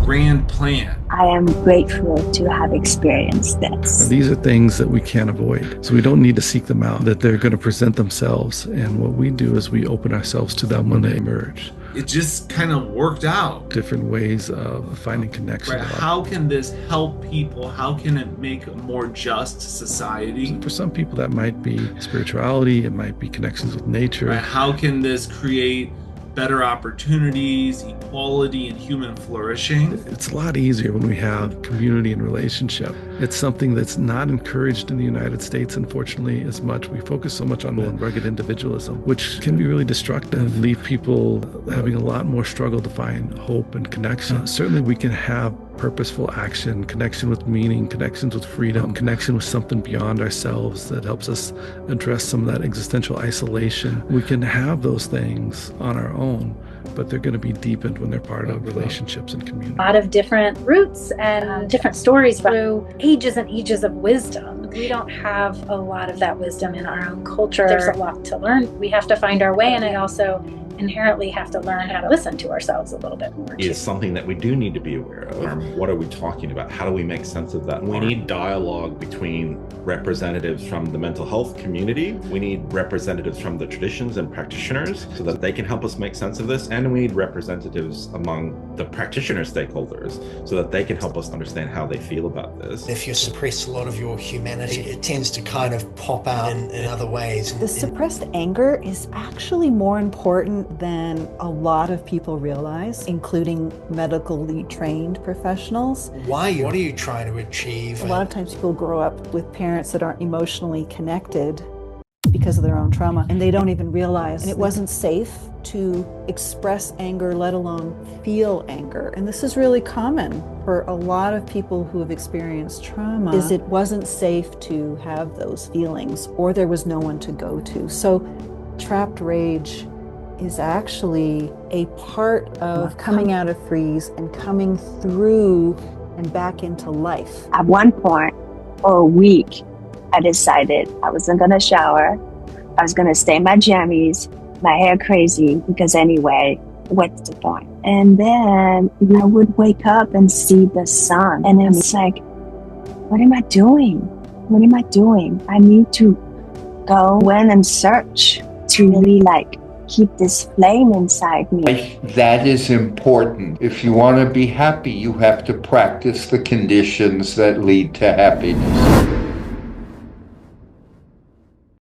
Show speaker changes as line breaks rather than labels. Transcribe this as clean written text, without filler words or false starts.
grand plan.
I am grateful to have experienced this.
These are things that we can't avoid, so we don't need to seek them out, that they're going to present themselves. And what we do is we open ourselves to them when they emerge.
It just kind of worked out.
Different ways of finding connection.
Right. How can this help people? How can it make a more just society?
For some people that might be spirituality, it might be connections with nature.
Right. How can this create better opportunities, equality, and human flourishing?
It's a lot easier when we have community and relationship. It's something that's not encouraged in the United States, unfortunately, as much. We focus so much on rugged individualism, which can be really destructive, leave people having a lot more struggle to find hope and connection. Certainly we can have purposeful action, connection with meaning, connections with freedom, connection with something beyond ourselves that helps us address some of that existential isolation. We can have those things on our own, but they're going to be deepened when they're part of relationships and community.
A lot of different roots and different stories through ages and ages of wisdom. We don't have a lot of that wisdom in our own culture. There's a lot to learn. We have to find our way, and I also inherently have to learn how to listen to ourselves a little bit more.
Is something that we do need to be aware of. What are we talking about? How do we make sense of that? We need dialogue between representatives from the mental health community. We need representatives from the traditions and practitioners so that they can help us make sense of this. And we need representatives among the practitioner stakeholders so that they can help us understand how they feel about this.
If you suppress a lot of your humanity, it tends to kind of pop out in other ways.
The suppressed anger is actually more important than a lot of people realize, including medically trained professionals.
Why? What are you trying to achieve?
A lot of times people grow up with parents that aren't emotionally connected because of their own trauma, and they don't even realize. And it wasn't safe to express anger, let alone feel anger. And this is really common for a lot of people who have experienced trauma, is it wasn't safe to have those feelings, or there was no one to go to. So trapped rage is actually a part of coming out of freeze and coming through and back into life.
At one point, for a week, I decided I wasn't gonna shower. I was gonna stay in my jammies, my hair crazy, because anyway, what's the point? And then I would wake up and see the sun, and it's like, what am I doing? What am I doing? I need to go in and search to really keep this flame inside me.
That is important. If you want to be happy, you have to practice the conditions that lead to happiness.